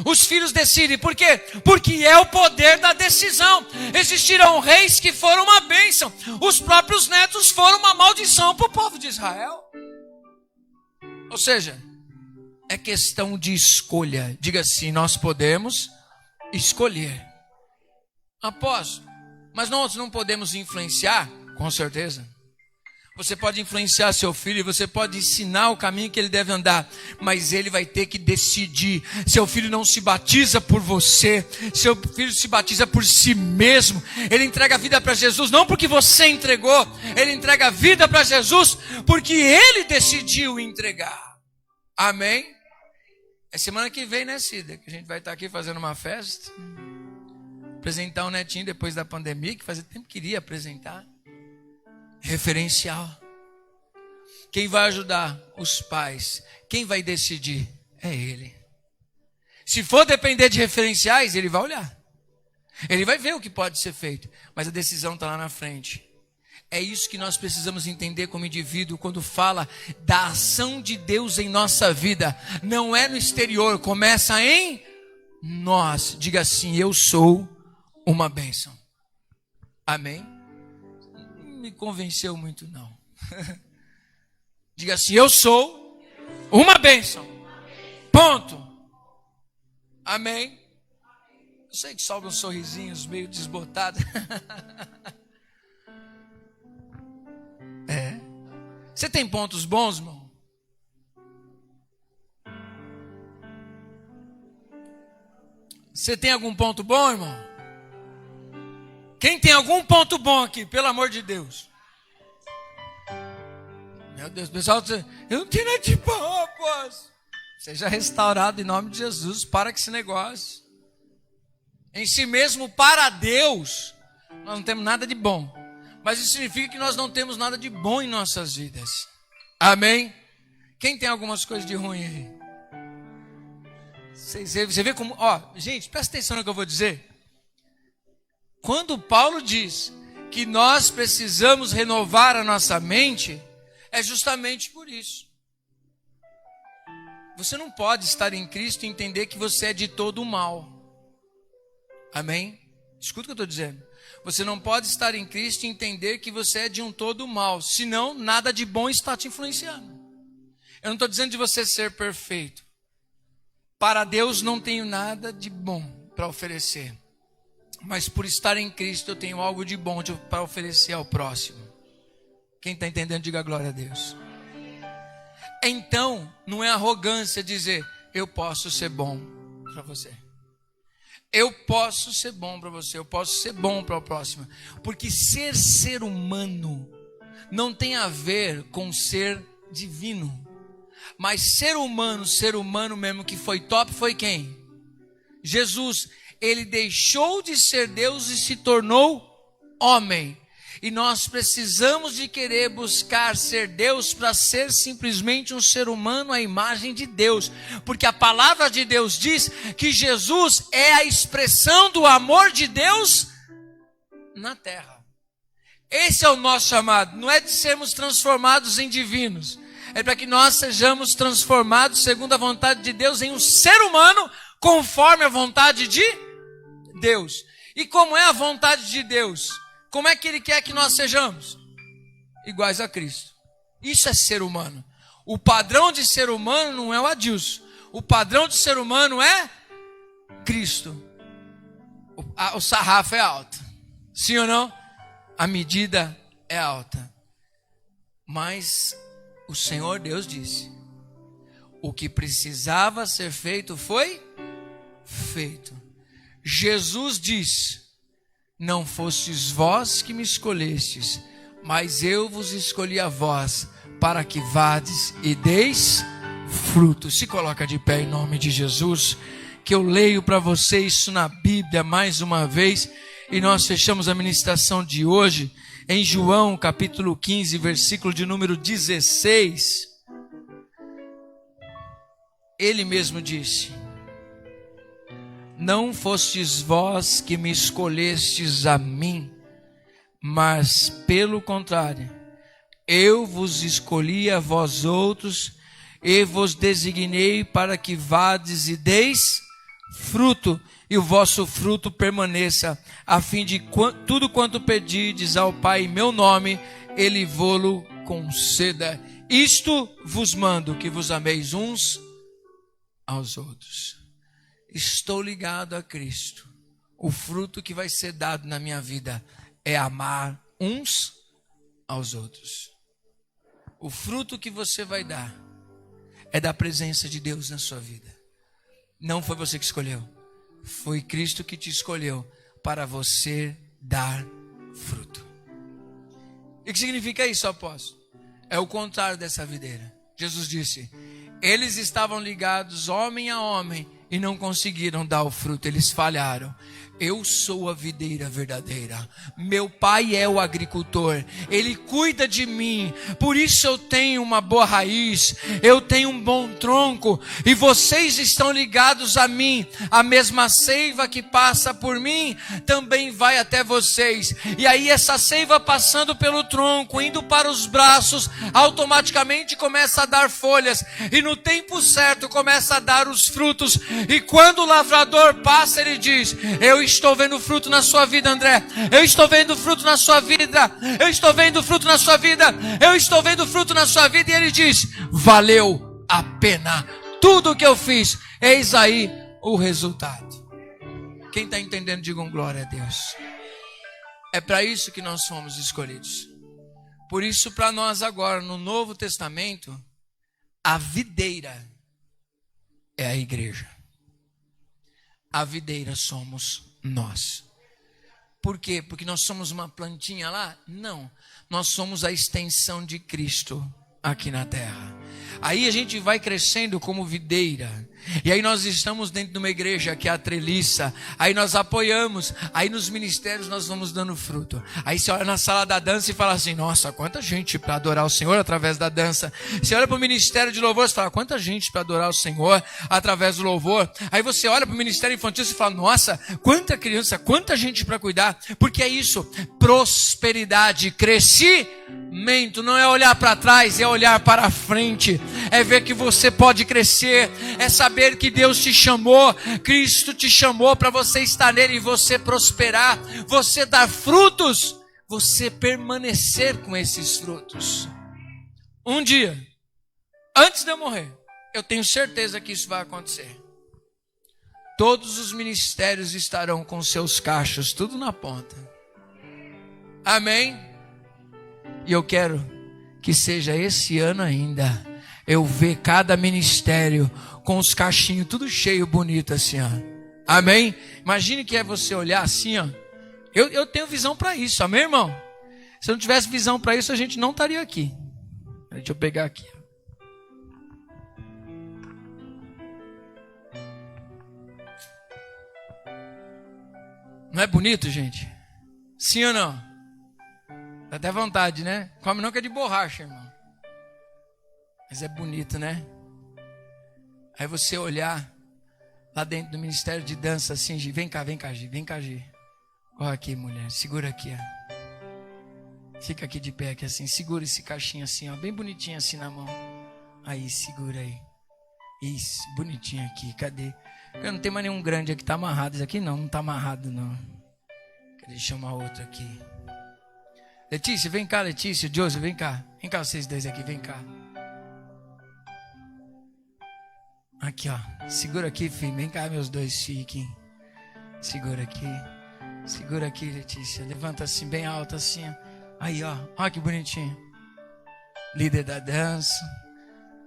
Os filhos decidem, por quê? Porque é o poder da decisão. Existiram reis que foram uma bênção, os próprios netos foram uma maldição para o povo de Israel. Ou seja, é questão de escolha. Diga assim, nós podemos escolher. Apóstolo, mas nós não podemos influenciar? Com certeza. Você pode influenciar seu filho, você pode ensinar o caminho que ele deve andar, mas ele vai ter que decidir. Seu filho não se batiza por você, seu filho se batiza por si mesmo. Ele entrega a vida para Jesus, não porque você entregou, ele entrega a vida para Jesus porque ele decidiu entregar. Amém? É semana que vem, né, Cida? Que a gente vai estar aqui fazendo uma festa, apresentar um netinho depois da pandemia, que fazia tempo que queria apresentar. Referencial. Quem vai ajudar? Os pais. Quem vai decidir? É ele. Se for depender de referenciais, ele vai olhar. Ele vai ver o que pode ser feito. Mas a decisão está lá na frente. É isso que nós precisamos entender como indivíduo quando fala da ação de Deus em nossa vida. Não é no exterior, começa em nós. Diga assim, eu sou uma bênção. Amém? Me convenceu muito não. Diga assim, eu sou uma bênção. Ponto. Amém. Eu sei que sobram sorrisinhos meio desbotados. Você tem pontos bons, irmão? Você tem algum ponto bom, irmão? Quem tem algum ponto bom aqui, pelo amor de Deus? Meu Deus, pessoal, eu não tenho nada de bom, apóstolo. Seja restaurado em nome de Jesus, para com esse negócio. Em si mesmo, para Deus, nós não temos nada de bom. Mas isso significa que nós não temos nada de bom em nossas vidas. Amém? Quem tem algumas coisas de ruim aí? Você vê como... gente, presta atenção no que eu vou dizer. Quando Paulo diz que nós precisamos renovar a nossa mente, é justamente por isso. Você não pode estar em Cristo e entender que você é de todo o mal. Amém? Escuta o que eu estou dizendo. Você não pode estar em Cristo e entender que você é de um todo mal. Senão, nada de bom está te influenciando. Eu não estou dizendo de você ser perfeito. Para Deus não tenho nada de bom para oferecer. Mas por estar em Cristo eu tenho algo de bom para oferecer ao próximo. Quem está entendendo, diga glória a Deus. Então, não é arrogância dizer, eu posso ser bom para você. Eu posso ser bom para você, eu posso ser bom para o próximo. Porque ser humano não tem a ver com ser divino. Mas ser humano mesmo que foi top, foi quem? Jesus. Ele deixou de ser Deus e se tornou homem. E nós precisamos de querer buscar ser Deus para ser simplesmente um ser humano à imagem de Deus. Porque a palavra de Deus diz que Jesus é a expressão do amor de Deus na terra. Esse é o nosso chamado. Não é de sermos transformados em divinos. É para que nós sejamos transformados segundo a vontade de Deus em um ser humano conforme a vontade de Deus. E como é a vontade de Deus? Como é que Ele quer que nós sejamos? Iguais a Cristo. Isso é ser humano. O padrão de ser humano não é o Adilson. O padrão de ser humano é Cristo. O sarrafo é alto. Sim ou não? A medida é alta. Mas o Senhor Deus disse: o que precisava ser feito foi feito. Jesus diz: não fostes vós que me escolhestes, mas eu vos escolhi a vós, para que vades e deis fruto. Se coloca de pé em nome de Jesus, que eu leio para você isso na Bíblia mais uma vez, e nós fechamos a ministração de hoje em João capítulo 15, versículo de número 16. Ele mesmo disse: não fostes vós que me escolhestes a mim, mas pelo contrário, eu vos escolhi a vós outros e vos designei para que vades e deis fruto, e o vosso fruto permaneça, a fim de tudo quanto pedirdes ao Pai em meu nome, Ele vô-lo conceda. Isto vos mando, que vos ameis uns aos outros. Estou ligado a Cristo. O fruto que vai ser dado na minha vida é amar uns aos outros. O fruto que você vai dar é da presença de Deus na sua vida. Não foi você que escolheu. Foi Cristo que te escolheu para você dar fruto. E o que significa isso, apóstolo? É o contrário dessa videira. Jesus disse: eles estavam ligados homem a homem e não conseguiram dar o fruto, eles falharam. Eu sou a videira verdadeira, meu pai é o agricultor, ele cuida de mim, por isso eu tenho uma boa raiz, eu tenho um bom tronco, e vocês estão ligados a mim, a mesma seiva que passa por mim, também vai até vocês, e aí essa seiva passando pelo tronco, indo para os braços, automaticamente começa a dar folhas, e no tempo certo começa a dar os frutos, e quando o lavrador passa, ele diz: eu estou vendo fruto na sua vida, André. Eu estou vendo fruto na sua vida. Eu estou vendo fruto na sua vida. Eu estou vendo fruto na sua vida. E ele diz: valeu a pena tudo o que eu fiz. Eis aí o resultado. Quem está entendendo, digam glória a Deus. É para isso que nós fomos escolhidos. Por isso, para nós agora, no Novo Testamento, a videira é a igreja. A videira somos nós. Por quê? Porque nós somos uma plantinha lá? Não. Nós somos a extensão de Cristo aqui na terra. Aí a gente vai crescendo como videira. E aí nós estamos dentro de uma igreja que é a treliça. Aí nós apoiamos. Aí nos ministérios nós vamos dando fruto. Aí você olha na sala da dança e fala assim: nossa, quanta gente para adorar o Senhor através da dança. Você olha para o ministério de louvor e fala: quanta gente para adorar o Senhor através do louvor. Aí você olha para o ministério infantil e fala: nossa, quanta criança, quanta gente para cuidar. Porque é isso, prosperidade, crescimento. Não é olhar para trás, é olhar para frente. É ver que você pode crescer. É saber que Deus te chamou, Cristo te chamou para você estar nele e você prosperar, você dar frutos, você permanecer com esses frutos. Um dia, antes de eu morrer, eu tenho certeza que isso vai acontecer. Todos os ministérios estarão com seus cachos, tudo na ponta. Amém? E eu quero que seja esse ano ainda, eu ver cada ministério com os cachinhos tudo cheio, bonito assim, ó. Amém? Imagine que é você olhar assim, ó. Eu tenho visão para isso, amém, irmão? Se eu não tivesse visão para isso, a gente não estaria aqui. Deixa eu pegar aqui. Não é bonito, gente? Sim ou não? Dá até vontade, né? Come não que é de borracha, irmão. Mas é bonito, né? Aí você olhar lá dentro do ministério de dança assim, Gi, vem cá, Gi, vem cá, Gi. Corre aqui, mulher, segura aqui, ó. Fica aqui de pé aqui assim, segura esse caixinho assim, ó, bem bonitinho assim na mão. Aí, segura aí. Isso, bonitinho aqui, cadê? Eu não tenho mais nenhum grande aqui, tá amarrado. Esse aqui não tá amarrado não. Deixa eu chamar outro aqui. Letícia, vem cá, Letícia, Joseph, vem cá. Vem cá vocês dois aqui, vem cá. Aqui, ó. Segura aqui, filho. Vem cá, meus dois fiquem. Segura aqui. Segura aqui, Letícia. Levanta assim, bem alto assim. Aí, ó. Olha que bonitinho. Líder da dança.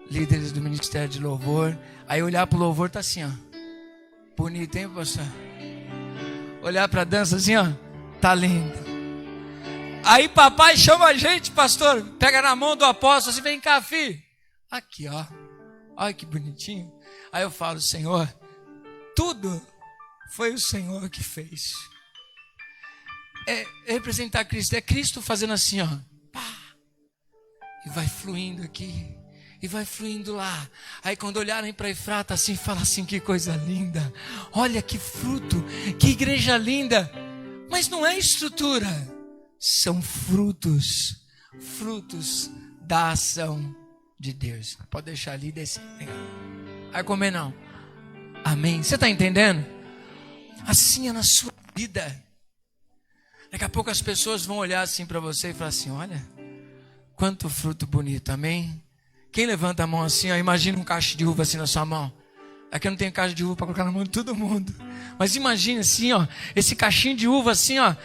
Líderes do Ministério de Louvor. Aí olhar pro louvor tá assim, ó. Bonito, hein, pastor? Olhar pra dança assim, ó. Tá lindo. Aí papai chama a gente, pastor. Pega na mão do apóstolo assim, vem cá, filho. Aqui, ó. Olha que bonitinho. Aí eu falo: Senhor, tudo foi o Senhor que fez. É representar Cristo. É Cristo fazendo assim, ó. Pá, e vai fluindo aqui. E vai fluindo lá. Aí quando olharem para Efrata assim, fala assim: que coisa linda. Olha que fruto. Que igreja linda. Mas não é estrutura. São frutos. Frutos da ação de Deus. Pode deixar ali e descer. Vai comer não. Amém. Você está entendendo? Assim é na sua vida. Daqui a pouco as pessoas vão olhar assim para você e falar assim: olha, quanto fruto bonito. Amém. Quem levanta a mão assim, ó, imagina um cacho de uva assim na sua mão. Aqui eu não tenho cacho de uva para colocar na mão de todo mundo. Mas imagina assim, ó, esse cachinho de uva assim, ó.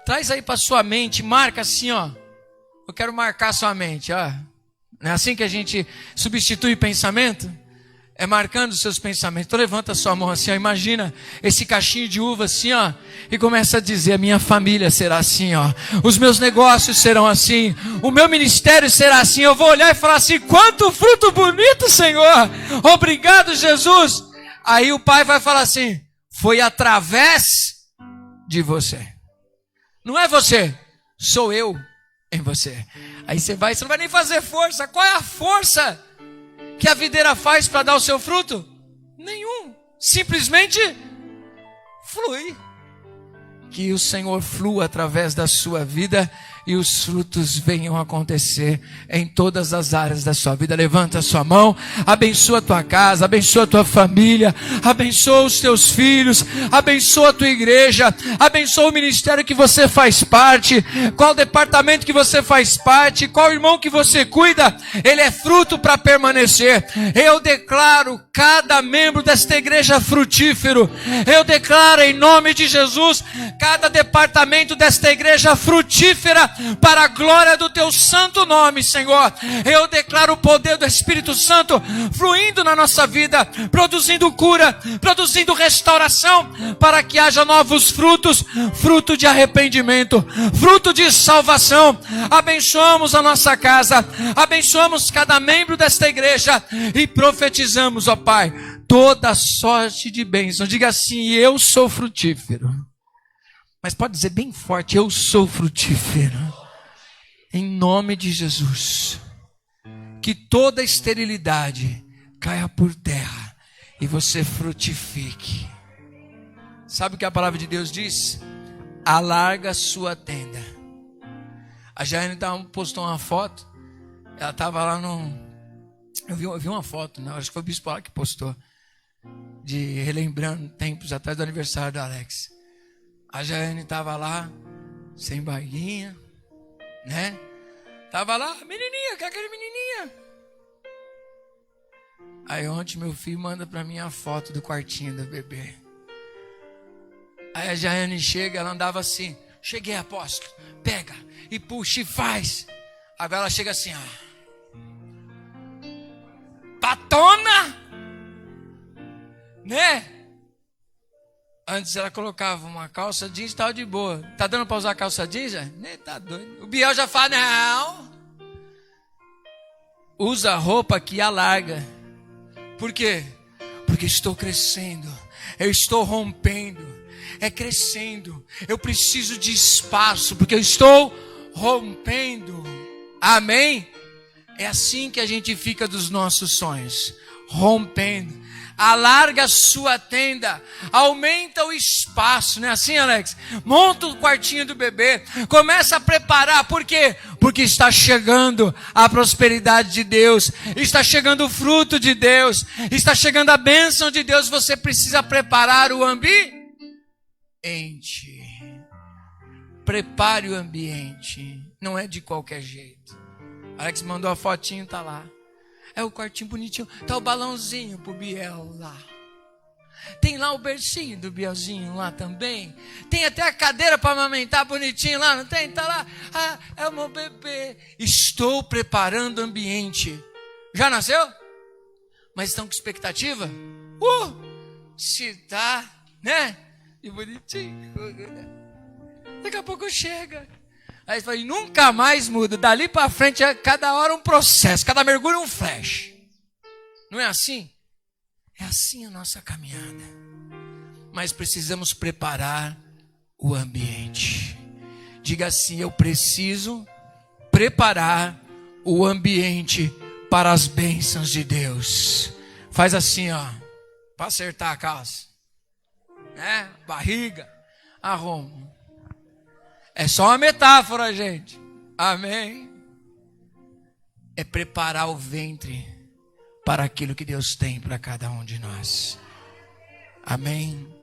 Traz aí para sua mente, marca assim, ó. Eu quero marcar sua mente, ó. Não é assim que a gente substitui pensamento? É marcando os seus pensamentos. Então levanta a sua mão assim, ó. Imagina esse cachinho de uva assim, ó. E começa a dizer: a minha família será assim, ó. Os meus negócios serão assim. O meu ministério será assim. Eu vou olhar e falar assim: quanto fruto bonito, Senhor. Obrigado, Jesus. Aí o pai vai falar assim: foi através de você. Não é você, sou eu em você. Aí você não vai nem fazer força. Qual é a força que a videira faz para dar o seu fruto? Nenhum. Simplesmente flui. Que o Senhor flua através da sua vida e os frutos venham acontecer em todas as áreas da sua vida. Levanta a sua mão, abençoa a tua casa, abençoa a tua família, abençoa os teus filhos, abençoa a tua igreja, abençoa o ministério que você faz parte, qual departamento que você faz parte, qual irmão que você cuida, ele é fruto para permanecer. Eu declaro cada membro desta igreja frutífero. Eu declaro em nome de Jesus, cada departamento desta igreja frutífera para a glória do teu santo nome, Senhor. Eu declaro o poder do Espírito Santo fluindo na nossa vida, produzindo cura, produzindo restauração, para que haja novos frutos, fruto de arrependimento, fruto de salvação. Abençoamos a nossa casa, abençoamos cada membro desta igreja e profetizamos, ó Pai, toda sorte de bênção. Diga assim: eu sou frutífero. Mas pode dizer bem forte: eu sou frutífero. Em nome de Jesus. Que toda esterilidade caia por terra e você frutifique. Sabe o que a palavra de Deus diz? Alarga a sua tenda. A Jaiane postou uma foto. Ela estava lá eu vi uma foto, né? Acho que foi o bispo lá que postou, de relembrando tempos atrás do aniversário do Alex. A Jaiane estava lá, sem barriguinha, né? Tava lá, menininha, que é aquele menininha. Aí ontem meu filho manda para mim a foto do quartinho do bebê. Aí a Jaiane chega, ela andava assim: cheguei, apóstolo, pega e puxa e faz. Agora ela chega assim, ó, patona, né? Antes ela colocava uma calça jeans e estava de boa. Tá dando para usar calça jeans? Nem tá doido. O Biel já fala: não, usa roupa que alarga. Por quê? Porque estou crescendo, eu estou rompendo, é crescendo. Eu preciso de espaço, porque eu estou rompendo. Amém? É assim que a gente fica dos nossos sonhos, rompendo. Alarga a sua tenda, aumenta o espaço, não é assim, Alex? Monta o quartinho do bebê, começa a preparar. Por quê? Porque está chegando a prosperidade de Deus, está chegando o fruto de Deus, está chegando a bênção de Deus. Você precisa preparar o ambiente. Prepare o ambiente, não é de qualquer jeito. Alex mandou a fotinho, tá lá. É o quartinho bonitinho. Tá o balãozinho pro Biel lá. Tem lá o bercinho do Bielzinho lá também. Tem até a cadeira para amamentar bonitinho lá, não tem? Tá lá. Ah, é o meu bebê. Estou preparando o ambiente. Já nasceu? Mas estão com expectativa? Se tá, né? E bonitinho. Daqui a pouco chega. Aí você fala: nunca mais muda. Dali para frente é cada hora um processo, cada mergulho um flash. Não é assim? É assim a nossa caminhada. Mas precisamos preparar o ambiente. Diga assim: eu preciso preparar o ambiente para as bênçãos de Deus. Faz assim, ó, para acertar a calça, né? Barriga, arruma. É só uma metáfora, gente. Amém? É preparar o ventre para aquilo que Deus tem para cada um de nós. Amém?